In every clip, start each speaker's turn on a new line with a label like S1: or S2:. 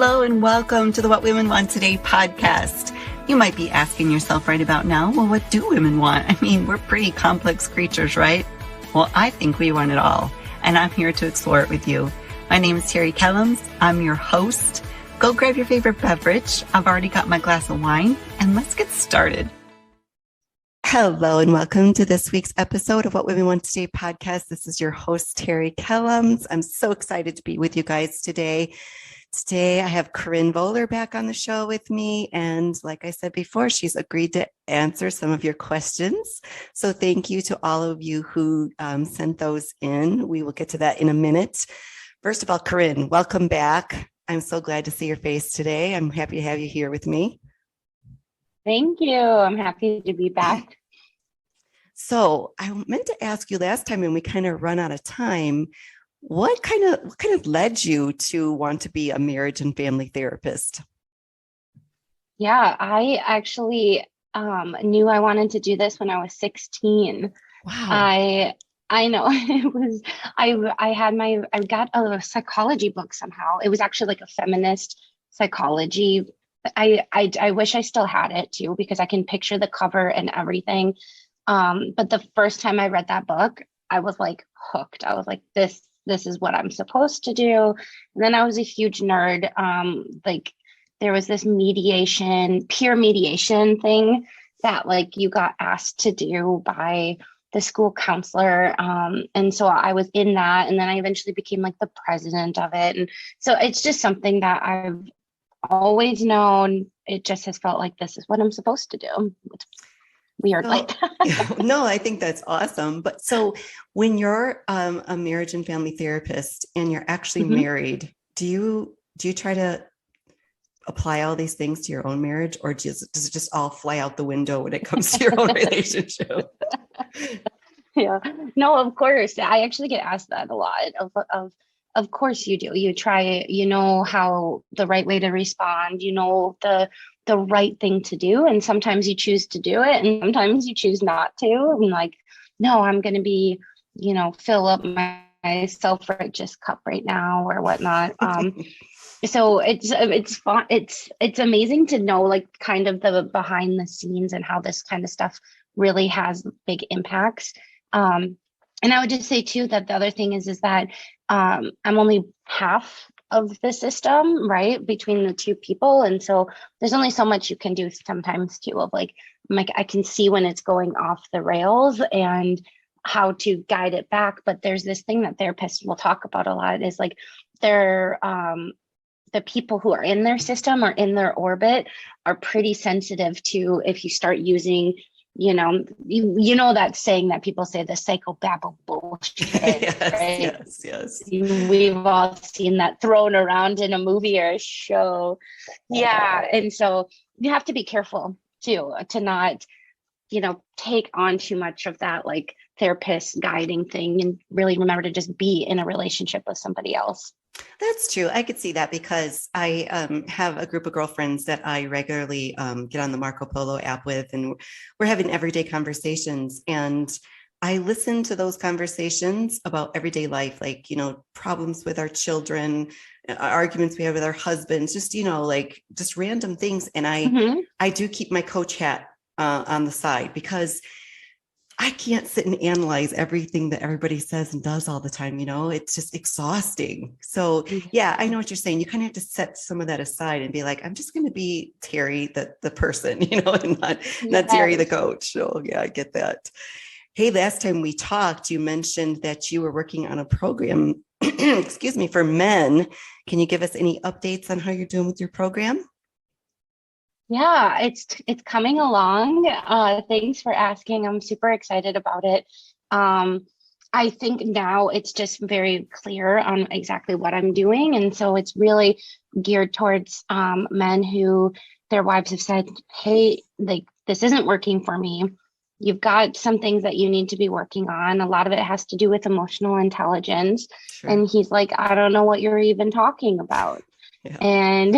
S1: Hello and welcome to the What Women Want Today podcast. You might be asking yourself right about now, well, what do women want? I mean, we're pretty complex creatures, right? Well, I think we want it all, and I'm here to explore it with you. My name is Terry Kellums. I'm your host. Go grab your favorite beverage. I've already got my glass of wine, and let's get started. Hello and welcome to this week's episode of What Women Want Today podcast. This is your host, Terry Kellums. I'm so excited to be with you guys today. Today, I have Corrin Voeller back on the show with me. And like I said before, she's agreed to answer some of your questions. So thank you to all of you who sent those in. We will get to that in a minute. First of all, Corrin, welcome back. I'm so glad to see your face today. I'm happy to have you here with me.
S2: Thank you. I'm happy to be back.
S1: So I meant to ask you last time, and we kind of run out of time. What kind of led you to want to be a marriage and family therapist?
S2: Yeah, I actually knew I wanted to do this when I was 16.
S1: Wow.
S2: I know it was, I got a psychology book somehow. It was actually like a feminist psychology. I wish I still had it too, because I can picture the cover and everything. But the first time I read that book, I was like hooked. I was like, this is what I'm supposed to do. And then I was a huge nerd. Like there was this peer mediation thing that like you got asked to do by the school counselor. And so I was in that, and then I eventually became like the president of it. And so it's just something that I've always known. It just has felt like this is what I'm supposed to do. It's weird.
S1: No, I think that's awesome. But so when you're a marriage and family therapist and you're actually married, do you try to apply all these things to your own marriage, or does it just all fly out the window when it comes to your own relationship?
S2: Yeah, no, of course. I actually get asked that a lot. Of course you do. You try, you know how the right way to respond, you know the right thing to do. And sometimes you choose to do it, and sometimes you choose not to. And like, no, I'm going to be, fill up my self-righteous cup right now or whatnot. So it's fun. It's amazing to know like kind of the behind the scenes and how this kind of stuff really has big impacts. And I would just say too, that the other thing is that I'm only half of the system, right, between the two people. And so there's only so much you can do sometimes too, of like I can see when it's going off the rails and how to guide it back. But there's this thing that therapists will talk about a lot is like they're the people who are in their system or in their orbit are pretty sensitive to if you start using, you know that saying that people say, the psychobabble bullshit.
S1: Yes,
S2: right?
S1: yes.
S2: We've all seen that thrown around in a movie or a show. Yeah. And so you have to be careful too, to not, take on too much of that like therapist guiding thing, and really remember to just be in a relationship with somebody else.
S1: That's true. I could see that because I have a group of girlfriends that I regularly get on the Marco Polo app with, and we're having everyday conversations. And I listen to those conversations about everyday life, like, problems with our children, arguments we have with our husbands, just, just random things. And I do keep my coach hat on the side, because I can't sit and analyze everything that everybody says and does all the time. It's just exhausting. So yeah, I know what you're saying. You kind of have to set some of that aside and be like, I'm just going to be Terry, the person, and not Terry, the coach. So yeah, I get that. Hey, last time we talked, you mentioned that you were working on a program, excuse me, for men. Can you give us any updates on how you're doing with your program?
S2: Yeah, it's coming along. Thanks for asking. I'm super excited about it. I think now it's just very clear on exactly what I'm doing. And so it's really geared towards men who their wives have said, hey, like, this isn't working for me. You've got some things that you need to be working on. A lot of it has to do with emotional intelligence. Sure. And he's like, I don't know what you're even talking about. Yeah. And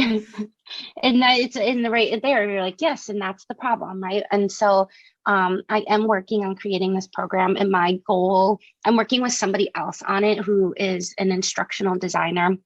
S2: that it's in the right there. You're like, yes, and that's the problem, right? And so I am working on creating this program, and my goal, I'm working with somebody else on it who is an instructional designer.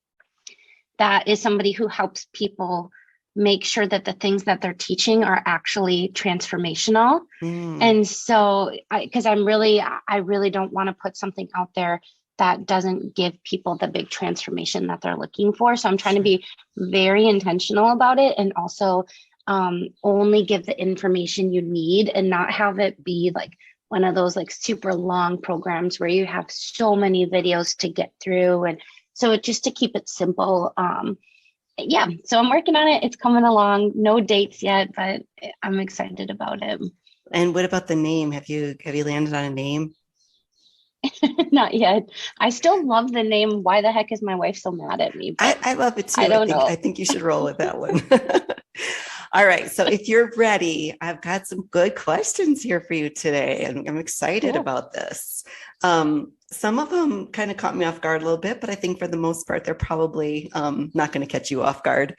S2: that is somebody who helps people make sure that the things that they're teaching are actually transformational. And so, because I really don't want to put something out there that doesn't give people the big transformation that they're looking for. So I'm trying to be very intentional about it, and also only give the information you need and not have it be like one of those like super long programs where you have so many videos to get through. And so just to keep it simple. Yeah, so I'm working on it. It's coming along. No dates yet, but I'm excited about it.
S1: And what about the name? Have you landed on a name?
S2: Not yet. I still love the name. Why the heck is my wife so mad at me?
S1: I love it too.
S2: I don't know.
S1: I think you should roll with that one. All right. So if you're ready, I've got some good questions here for you today, and I'm excited about this. Some of them kind of caught me off guard a little bit, but I think for the most part, they're probably not going to catch you off guard.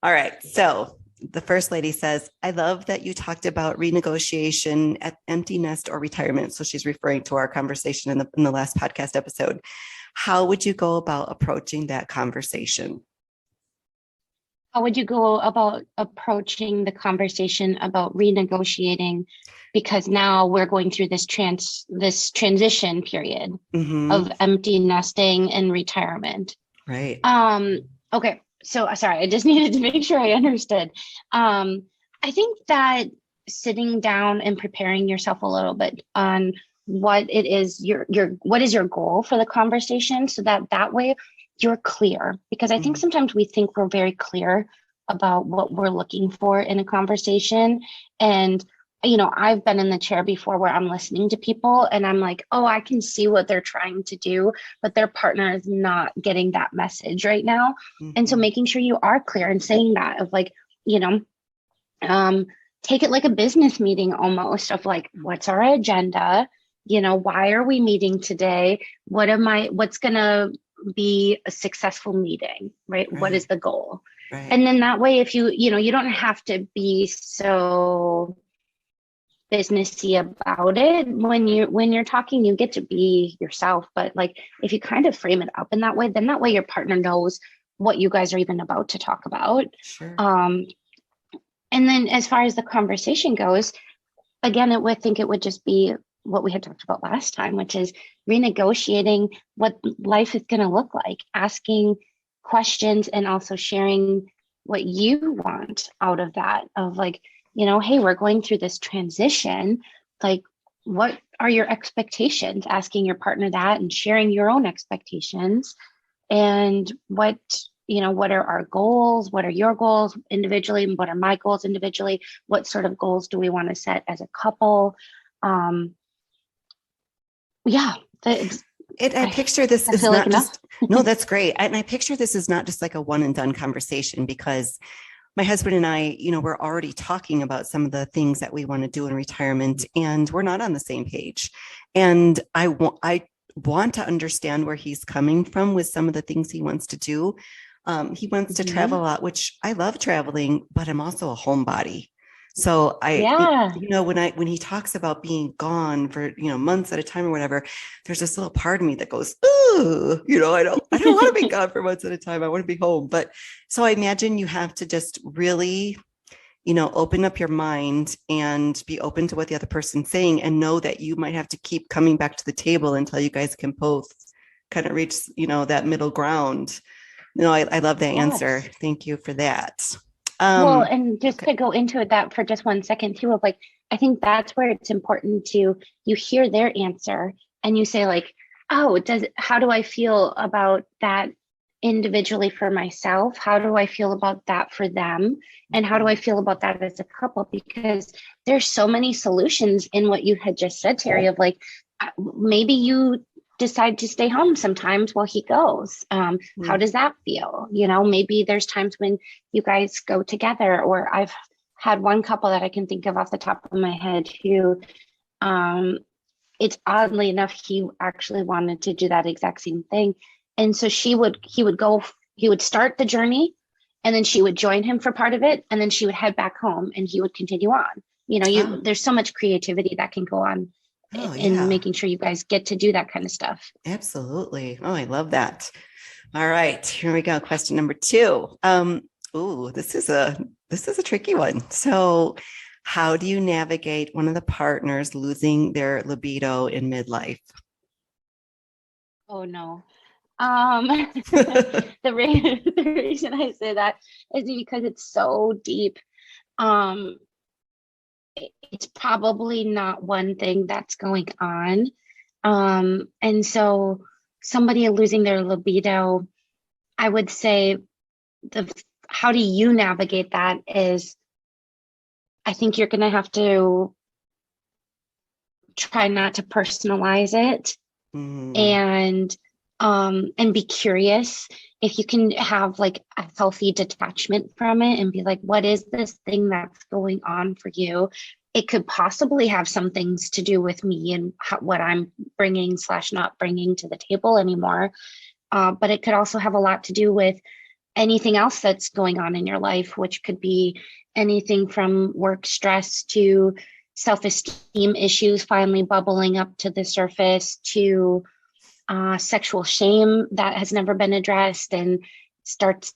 S1: All right. So the first lady says, I love that you talked about renegotiation at empty nest or retirement. So she's referring to our conversation in the last podcast episode. How would you go about approaching that conversation?
S2: How would you go about approaching the conversation about renegotiating? Because now we're going through this transition period of empty nesting and retirement.
S1: Right.
S2: Okay. So sorry, I just needed to make sure I understood. I think that sitting down and preparing yourself a little bit on what it is what is your goal for the conversation, so that way you're clear. Because I think sometimes we think we're very clear about what we're looking for in a conversation. And I've been in the chair before where I'm listening to people and I'm like, oh, I can see what they're trying to do, but their partner is not getting that message right now. And so making sure you are clear and saying that of like, take it like a business meeting almost, of like, what's our agenda? Why are we meeting today? What's going to be a successful meeting, right? What is the goal? Right. And then that way, if you don't have to be so businessy about it when you're talking, you get to be yourself. But like, if you kind of frame it up in that way, then that way your partner knows what you guys are even about to talk about. Sure. And then as far as the conversation goes, again, it would just be what we had talked about last time, which is renegotiating what life is going to look like, asking questions and also sharing what you want out of that, of like, hey, we're going through this transition. Like, what are your expectations? Asking your partner that and sharing your own expectations. And what are our goals? What are your goals individually? And what are my goals individually? What sort of goals do we want to set as a couple?
S1: I picture this is not just, no, that's great. And I picture this is not just like a one and done conversation, because my husband and I, we're already talking about some of the things that we want to do in retirement, and we're not on the same page. And I want to understand where he's coming from with some of the things he wants to do. He wants to travel a lot, which I love traveling, but I'm also a homebody. So when he talks about being gone for, months at a time or whatever, there's this little part of me that goes, ooh, I don't want to be gone for months at a time. I want to be home. But so I imagine you have to just really, open up your mind and be open to what the other person's saying, and know that you might have to keep coming back to the table until you guys can both kind of reach, that middle ground. I love that answer. Thank you for that.
S2: Well, and just to go into that for just 1 second too, of like, I think that's where it's important to, you hear their answer and you say like, oh, how do I feel about that individually for myself? How do I feel about that for them? And how do I feel about that as a couple? Because there's so many solutions in what you had just said, Terry, of like, maybe you decide to stay home sometimes while he goes. How does that feel? Maybe there's times when you guys go together, or I've had one couple that I can think of off the top of my head who, it's oddly enough, he actually wanted to do that exact same thing. And so he would start the journey, and then she would join him for part of it. And then she would head back home and he would continue on. There's so much creativity that can go on
S1: Oh,
S2: in
S1: yeah,
S2: making sure you guys get to do that kind of stuff.
S1: absolutely. Oh, I love that. All right, here we go. Question number two. Ooh, this is a tricky one. So, how do you navigate one of the partners losing their libido in midlife?
S2: Oh no. The reason I say that is because it's so deep. Um, it's probably not one thing that's going on. And so somebody losing their libido, I would say the how do you navigate that is I think you're gonna have to try not to personalize it
S1: Mm,
S2: and be curious. If you can have like a healthy detachment from it and be like, what is this thing that's going on for you? It could possibly have some things to do with me and what I'm bringing slash not bringing to the table anymore, but it could also have a lot to do with anything else that's going on in your life, which could be anything from work stress to self-esteem issues finally bubbling up to the surface to sexual shame that has never been addressed and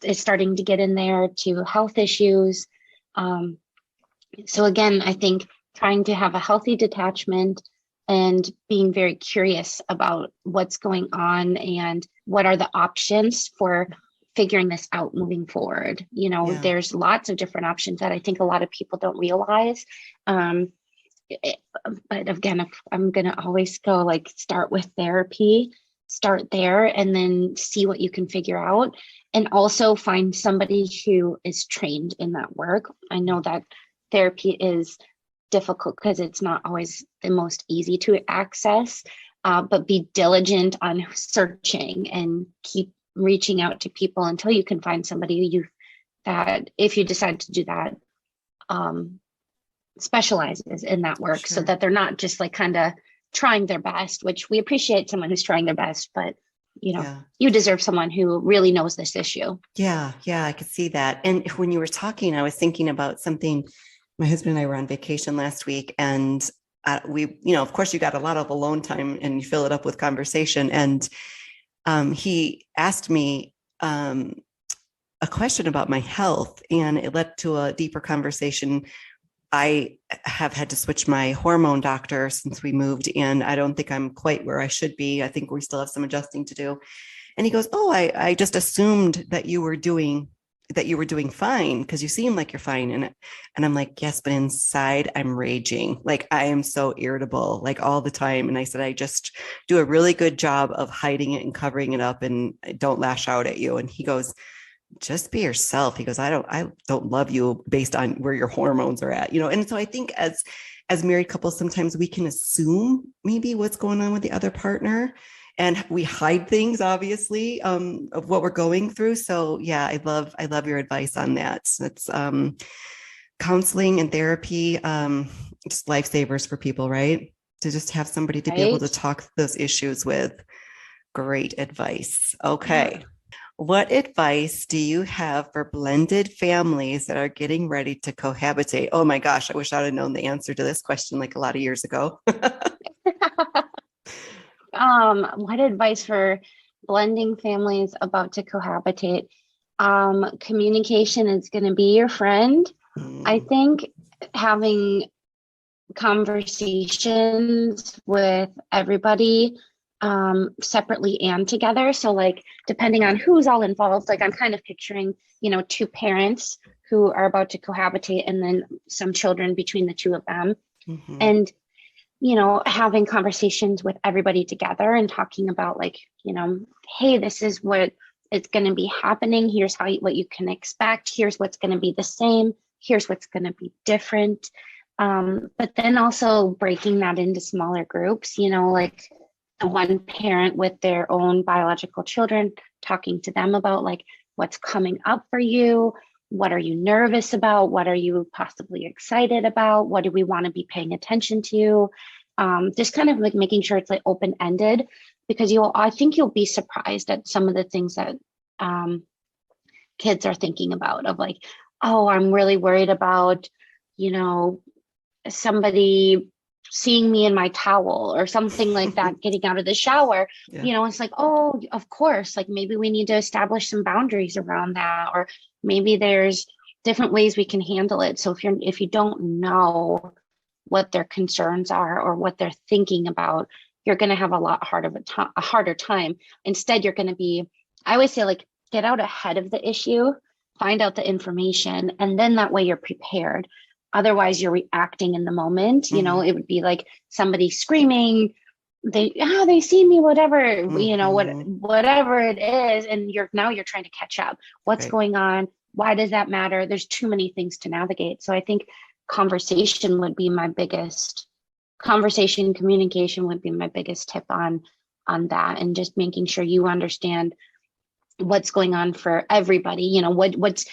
S2: is starting to get in there, to health issues. Um, so again, I think trying to have a healthy detachment and being very curious about what's going on and what are the options for figuring this out moving forward.
S1: yeah,
S2: There's lots of different options that I think a lot of people don't realize. Um, it- but again, if I'm going to always go like start with therapy, start there and then see what you can figure out. And also find somebody who is trained in that work. I know that therapy is difficult because it's not always the most easy to access, but be diligent on searching and keep reaching out to people until you can find somebody that if you decide to do that, um, specializes in that work so
S1: sure.
S2: that they're not just like kind of trying their best, which we appreciate someone who's trying their best, but
S1: Yeah.
S2: you deserve someone who really knows this issue.
S1: Yeah, yeah, I could see that. And when you were talking, I was thinking about something. My husband and I were on vacation last week, and of course, you got a lot of alone time and you fill it up with conversation. And he asked me a question about my health, and it led to a deeper conversation. I have had to switch my hormone doctor since we moved, and I don't think I'm quite where I should be. I think we still have some adjusting to do. And he goes, "Oh, I just assumed that you were doing fine because you seem like you're fine." And I'm like, "Yes, but inside I'm raging. Like I am so irritable, like all the time." And I said, "I just do a really good job of hiding it and covering it up and I don't lash out at you." And he goes, "Just be yourself." He goes, I don't love you based on where your hormones are at." And so I think as married couples, sometimes we can assume maybe what's going on with the other partner, and we hide things, obviously, of what we're going through. So yeah, I love your advice on that. That's counseling and therapy, just lifesavers for people, right? To just have somebody to be able to
S2: Right.
S1: talk those issues with. Great advice.
S2: Yeah.
S1: Okay. What advice do you have for blended families that are getting ready to cohabitate? Oh my gosh, I wish I'd have known the answer to this question like a lot of years ago.
S2: What advice for blending families about to cohabitate? Communication is going to be your friend. I
S1: Mm,
S2: think having conversations with everybody separately and together. So like depending on who's all involved, like I'm kind of picturing, two parents who are about to cohabitate and then some children between the two of them.
S1: mhm.
S2: And having conversations with everybody together and talking about like, hey, this is what is going to be happening. Here's what you can expect. Here's what's going to be the same. Here's what's going to be different. But then also breaking that into smaller groups, like the one parent with their own biological children, talking to them about like what's coming up for you. What are you nervous about? What are you possibly excited about? What do we want to be paying attention to? Just kind of like making sure it's like open ended, because I think you'll be surprised at some of the things that um, kids are thinking about of like, oh, I'm really worried about, you know, somebody seeing me in my towel or something like that, getting out of the shower,
S1: Yeah.
S2: you know, it's like, oh, of course, like maybe we need to establish some boundaries around that, or maybe there's different ways we can handle it. So if you don't know what their concerns are or what they're thinking about, you're going to have a harder time. Instead, you're going to be, I always say, like, get out ahead of the issue, find out the information, and then that way you're prepared. Otherwise, you're reacting in the moment. You know,
S1: Mhm.
S2: it would be like somebody screaming, they see me, whatever,
S1: Mhm.
S2: whatever it is, and you're trying to catch up. What's
S1: Right.
S2: going on? Why does that matter? There's too many things to navigate. So I think conversation would be my biggest conversation communication would be my biggest tip on that, and just making sure you understand what's going on for everybody. You know, what's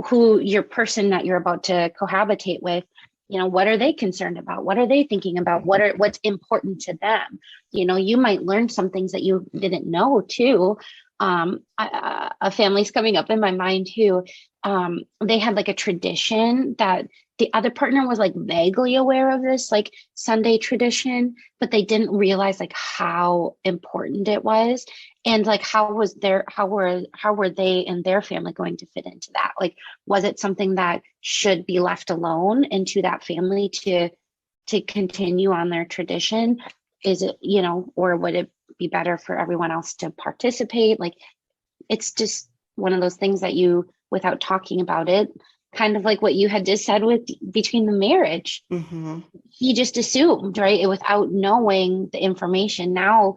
S2: who your person that you're about to cohabitate with, you know, what are they concerned about, what are they thinking about, what's important to them. You know, you might learn some things that you didn't know too. A family's coming up in my mind who they had like a tradition that the other partner was like vaguely aware of, this like Sunday tradition, but they didn't realize like how important it was, and like how were they and their family going to fit into that. Like, was it something that should be left alone into that family to continue on their tradition? Is it, you know, or would it be better for everyone else to participate? Like, it's just one of those things that you, without talking about it, kind of like what you had just said with between the marriage,
S1: Mhm.
S2: he just assumed, right, without knowing the information. Now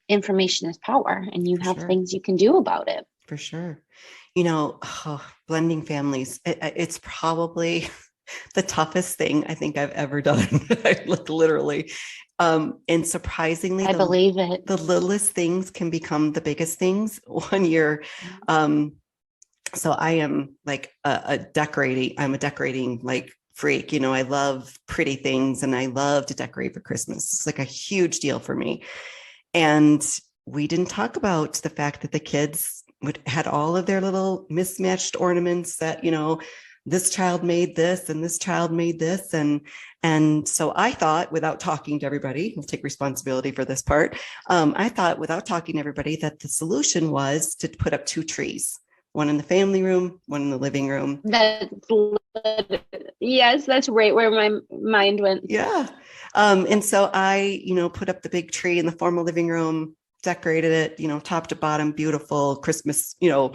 S2: information is power, and you
S1: For
S2: have
S1: sure.
S2: things you can do about it.
S1: For sure. You know, blending families, it's probably the toughest thing I think I've ever done. Like literally. And surprisingly,
S2: I believe it.
S1: the littlest things can become the biggest things when you're, um, so I am like I'm a decorating like freak. You know, I love pretty things and I love to decorate for Christmas. It's like a huge deal for me. And we didn't talk about the fact that the kids had all of their little mismatched ornaments that, you know, this child made this and this child made this. And so I thought, without talking to everybody, we'll take responsibility for this part. I thought, without talking to everybody, that the solution was to put up two trees, one in the family room, one in the living room.
S2: That's yes, that's right where my mind went.
S1: Yeah. And so I, you know, put up the big tree in the formal living room, decorated it, you know, top to bottom, beautiful Christmas, you know,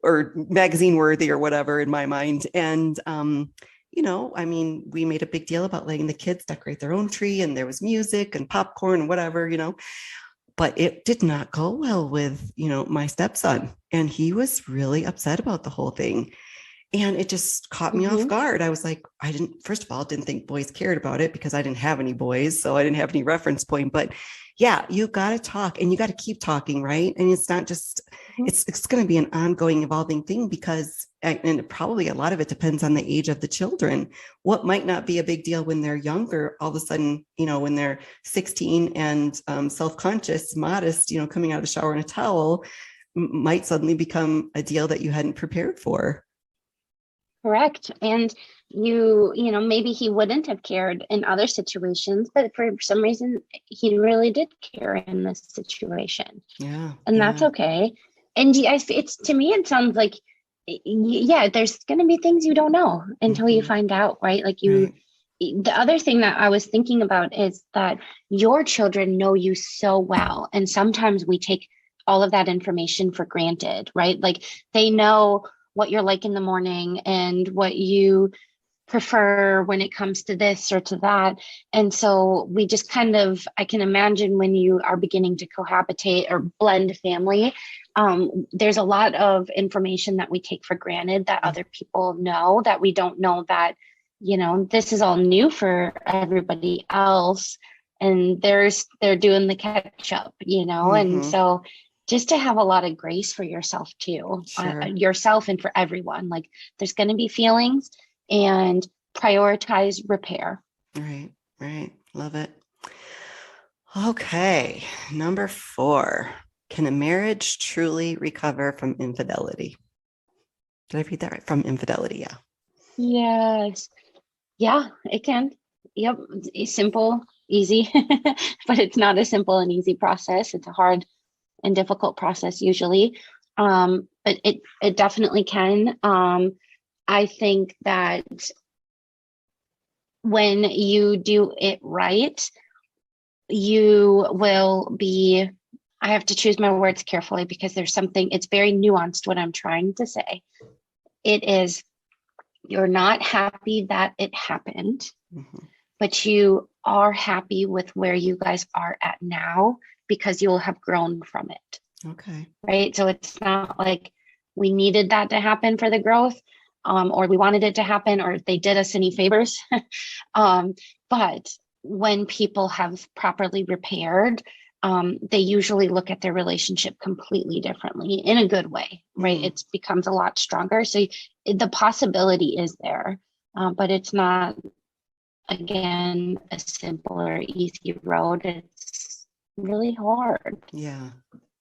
S1: or magazine worthy or whatever in my mind. And, you know, I mean, we made a big deal about letting the kids decorate their own tree, and there was music and popcorn and whatever, you know, but it did not go well with, you know, my stepson. And he was really upset about the whole thing. And it just caught me off
S2: Mm-hmm.
S1: guard. I was like, first of all, didn't think boys cared about it because I didn't have any boys. So I didn't have any reference point. But yeah, you got to talk and you got to keep talking, right? And it's not just, it's going to be an ongoing, evolving thing because, and probably a lot of it depends on the age of the children. What might not be a big deal when they're younger, all of a sudden, you know, when they're 16 and self-conscious, modest, you know, coming out of the shower in a towel might suddenly become a deal that you hadn't prepared for.
S2: Correct. And you know, maybe he wouldn't have cared in other situations, but for some reason he really did care in this situation.
S1: Yeah,
S2: And that's
S1: yeah.
S2: okay. And it's, to me, it sounds like, yeah, there's going to be things you don't know until you
S1: Mm-hmm.
S2: find out, right? Like
S1: Right.
S2: the other thing that I was thinking about is that your children know you so well. And sometimes we take all of that information for granted, right? Like they know what you're like in the morning and what you prefer when it comes to this or to that. And so we just kind of, I can imagine when you are beginning to cohabitate or blend family, there's a lot of information that we take for granted that other people know, that we don't know that, you know, this is all new for everybody else. And they're doing the catch up, you know, and
S1: Mm-hmm.
S2: so just to have a lot of grace for yourself too,
S1: Sure.
S2: yourself and for everyone. Like there's going to be feelings, and prioritize repair.
S1: Right. Right. Love it. Okay. Number 4. Can a marriage truly recover from infidelity? Did I read that right? From infidelity. Yeah.
S2: Yes. Yeah, it can. Yep. It's simple. easy, but it's not a simple and easy process. It's a hard and difficult process usually. But it definitely can. I think that when you do it right, you will be, I have to choose my words carefully because there's something, it's very nuanced what I'm trying to say. It is, you're not happy that it happened, but you are happy with where you guys are at now because you'll have grown from it.
S1: Okay.
S2: Right. So it's not like we needed that to happen for the growth, or we wanted it to happen, or they did us any favors. But when people have properly repaired, they usually look at their relationship completely differently in a good way, right? It becomes a lot stronger. So the possibility is there, but it's not, again, a simple or easy road. It's really hard.
S1: Yeah.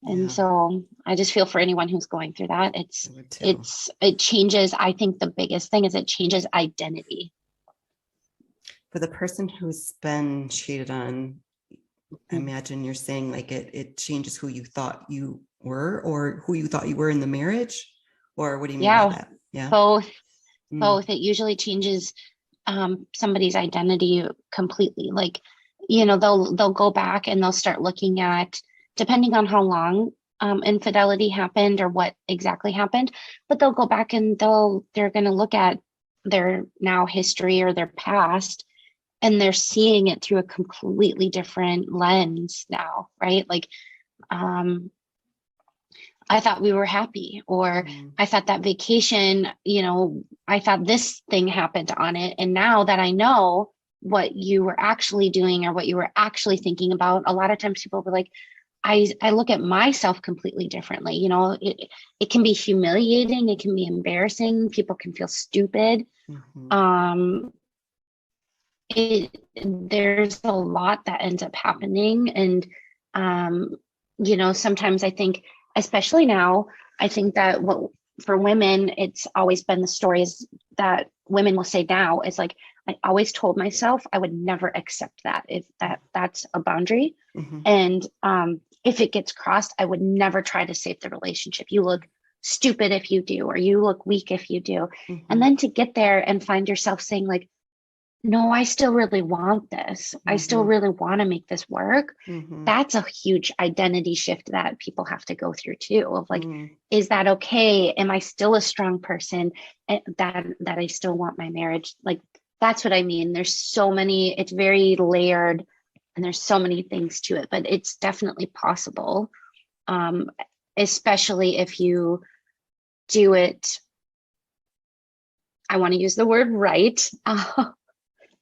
S2: And so I just feel for anyone who's going through that. It changes. I think the biggest thing is it changes identity.
S1: For the person who's been cheated on, I imagine you're saying like it changes who you thought you were or who you thought you were in the marriage, or what do you mean by that? Yeah.
S2: Both. It usually changes somebody's identity completely. Like, you know, they'll go back and they'll start looking at, depending on how long infidelity happened or what exactly happened, but they'll go back and they're going to look at their now history or their past, and they're seeing it through a completely different lens now, right? Like, I thought we were happy, or I thought that vacation, you know, I thought this thing happened on it. And now that I know what you were actually doing or what you were actually thinking about, a lot of times people were like, I look at myself completely differently. You know, it can be humiliating. It can be embarrassing. People can feel stupid. There's a lot that ends up happening. And, you know, sometimes I think, especially now, I think that for women, it's always been the stories that women will say now is like, I always told myself I would never accept that, if that's a boundary. And if it gets crossed, I would never try to save the relationship. You look stupid if you do, or you look weak if you do. And then to get there and find yourself saying like, no, I still really want this. I still really want to make this work. That's a huge identity shift that people have to go through too, of like, is that okay? Am I still a strong person that I still want my marriage? Like, that's what I mean. There's so many, it's very layered and there's so many things to it, but it's definitely possible. Especially if you do it, I want to use the word right, but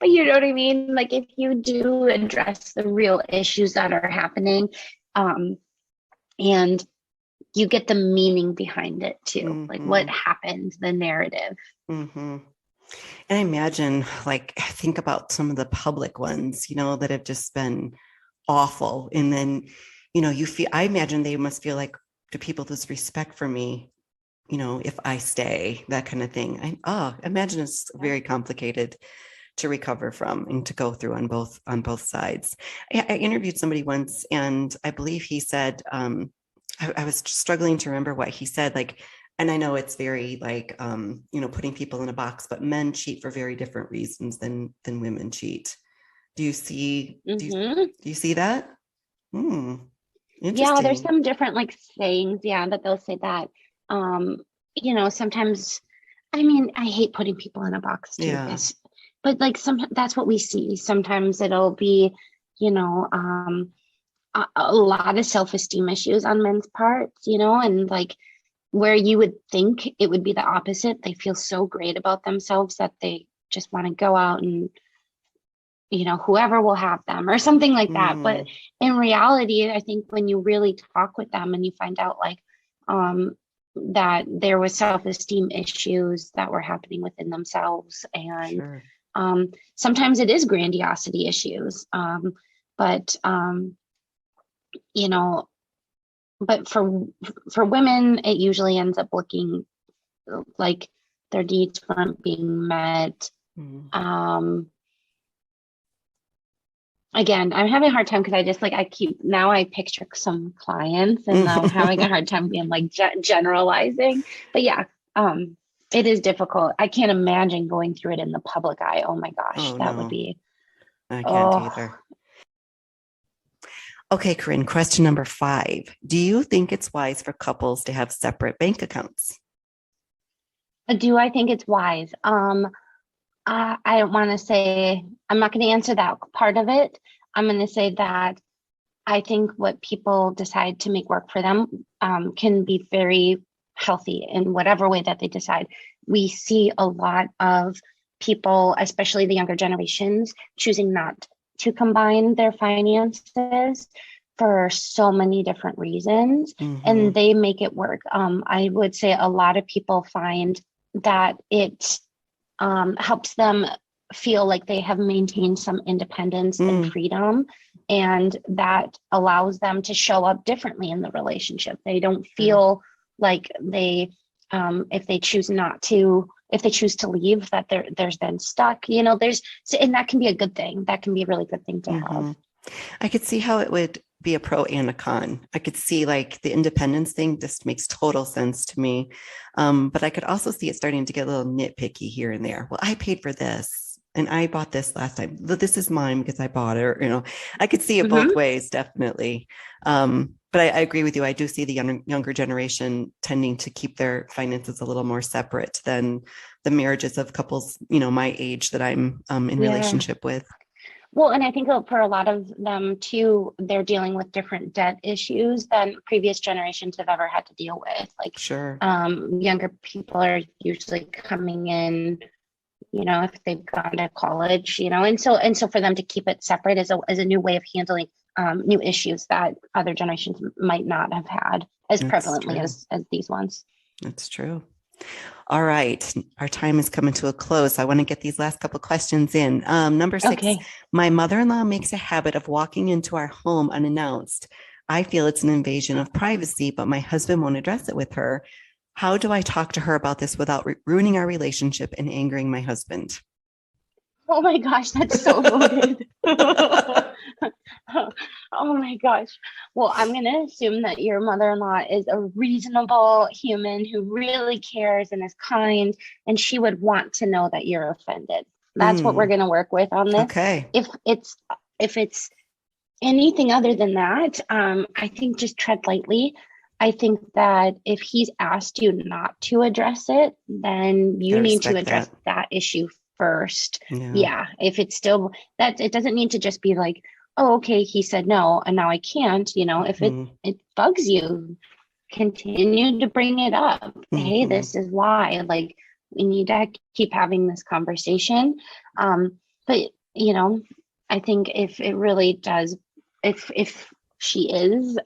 S2: you know what I mean? Like if you do address the real issues that are happening, and you get the meaning behind it too, like what happened, the narrative.
S1: And I imagine, like, think about some of the public ones, you know, that have just been awful. And then, you know, I imagine they must feel like, do people lose respect for me, you know, if I stay, that kind of thing. Imagine it's very complicated to recover from and to go through on both sides. I interviewed somebody once, and I believe he said, I was struggling to remember what he said, like, and I know it's very like, you know, putting people in a box, but men cheat for very different reasons than women cheat. Do you see, do you see that?
S2: Yeah, there's some different like sayings, that they'll say that. You know, sometimes, I mean, I hate putting people in a box too, but like that's what we see. Sometimes it'll be, you know, a lot of self-esteem issues on men's parts, you know, and like where you would think it would be the opposite. They feel so great about themselves that they just want to go out and, you know, whoever will have them or something like that. But in reality, I think when you really talk with them and you find out like that there was self-esteem issues that were happening within themselves, and sometimes it is grandiosity issues, but you know, but for women, it usually ends up looking like their needs weren't being met. Again, I'm having a hard time because I picture some clients and I'm having a hard time being like generalizing. But yeah, it is difficult. I can't imagine going through it in the public eye. Oh my gosh,
S1: Oh,
S2: that would
S1: no,
S2: be,
S1: I can't
S2: oh,
S1: either. Okay, Corinne, question number 5. Do you think it's wise for couples to have separate bank accounts?
S2: do I think it's wise? I don't want to say, I'm not going to answer that part of it. I'm going to say that I think what people decide to make work for them can be very healthy in whatever way that they decide. We see a lot of people, especially the younger generations, choosing not to combine their finances for so many different reasons, and they make it work. I would say a lot of people find that it helps them feel like they have maintained some independence and freedom, and that allows them to show up differently in the relationship. They don't feel like they if they choose to leave, that there's then stuck, and that can be a good thing. That can be a really good thing to have.
S1: I could see how it would be a pro and a con. I could see like the independence thing just makes total sense to me. But I could also see it starting to get a little nitpicky here and there. Well, I paid for this and I bought this last time. This is mine because I bought it. Or, I could see it both ways, definitely. But I agree with you. I do see the younger generation tending to keep their finances a little more separate than the marriages of couples, my age that I'm in relationship with.
S2: Well, and I think for a lot of them too, they're dealing with different debt issues than previous generations have ever had to deal with. Like,
S1: sure,
S2: younger people are usually coming in, if they've gone to college, and so for them to keep it separate is a new way of handling new issues that other generations might not have had as prevalently as these ones.
S1: That's true. All right. Our time is coming to a close. I want to get these last couple of questions in. Number 6,
S2: Okay.
S1: My mother-in-law makes a habit of walking into our home unannounced. I feel it's an invasion of privacy, but my husband won't address it with her. How do I talk to her about this without ruining our relationship and angering my husband?
S2: Oh my gosh, that's so loaded. Oh my gosh. Well, I'm going to assume that your mother-in-law is a reasonable human who really cares and is kind, and she would want to know that you're offended. That's what we're going to work with on this.
S1: Okay.
S2: If it's anything other than that, I think just tread lightly. I think that if he's asked you not to address it, then you need to address that issue first. Yeah. If it's still that, it doesn't need to just be like, oh, okay, he said no and now I can't, if it bugs you, continue to bring it up. Hey, this is why, like, we need to keep having this conversation. But I think if it really does, if she is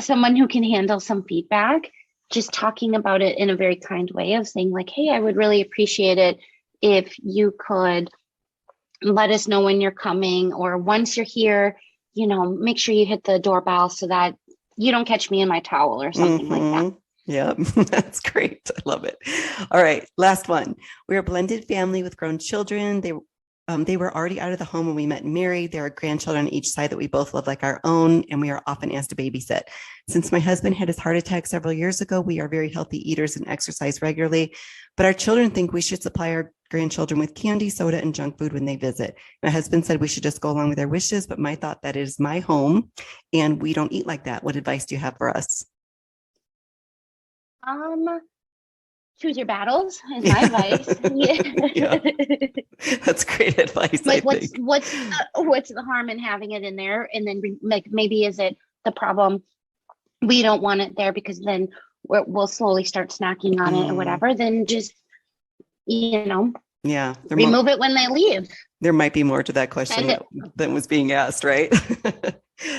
S2: someone who can handle some feedback, just talking about it in a very kind way of saying like, hey, I would really appreciate it if you could let us know when you're coming, or once you're here, make sure you hit the doorbell so that you don't catch me in my towel or something like that.
S1: Yeah, that's great. I love it. All right, last one. We're a blended family with grown children. They were already out of the home when we met and married. There are grandchildren on each side that we both love like our own, and we are often asked to babysit. Since my husband had his heart attack several years ago, we are very healthy eaters and exercise regularly, but our children think we should supply our grandchildren with candy, soda, and junk food when they visit. My husband said we should just go along with their wishes, but my thought that is my home and we don't eat like that. What advice do you have for us?
S2: Choose your battles is my advice.
S1: Yeah. That's great advice.
S2: Like, what's the harm in having it in there? And then like, maybe is it the problem? We don't want it there because then we'll slowly start snacking on it or whatever. Then just, remove it when they leave.
S1: There might be more to that question than was being asked, right?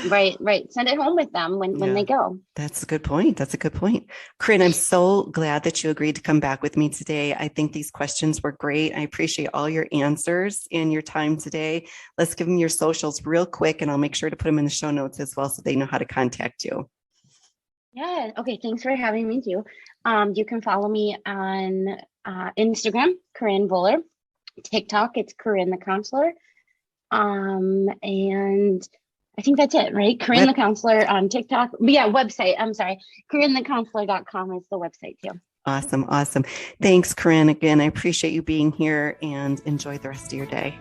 S2: Right. Send it home with them when they go.
S1: That's a good point. Corrin, I'm so glad that you agreed to come back with me today. I think these questions were great. I appreciate all your answers and your time today. Let's give them your socials real quick, and I'll make sure to put them in the show notes as well so they know how to contact you.
S2: Yeah. Okay. Thanks for having me too. You can follow me on Instagram, Corrin Voeller. TikTok, it's Corrin the Counselor. And I think that's it, right? Corrin the Counselor on TikTok. But yeah, website. I'm sorry. CorrinTheCounselor.com is the website too.
S1: Awesome. Awesome. Thanks, Corrin. Again, I appreciate you being here and enjoy the rest of your day.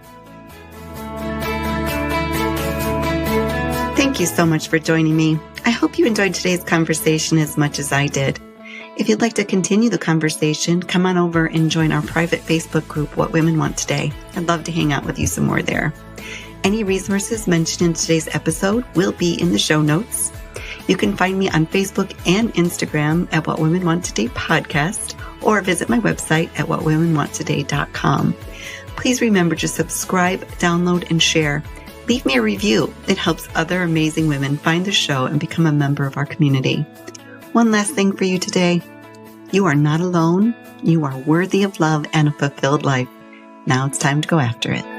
S1: Thank you so much for joining me. I hope you enjoyed today's conversation as much as I did. If you'd like to continue the conversation, come on over and join our private Facebook group, What Women Want Today. I'd love to hang out with you some more there. Any resources mentioned in today's episode will be in the show notes. You can find me on Facebook and Instagram at What Women Want Today Podcast, or visit my website at whatwomenwanttoday.com. Please remember to subscribe, download, and share. Leave me a review. It helps other amazing women find the show and become a member of our community. One last thing for you today. You are not alone. You are worthy of love and a fulfilled life. Now it's time to go after it.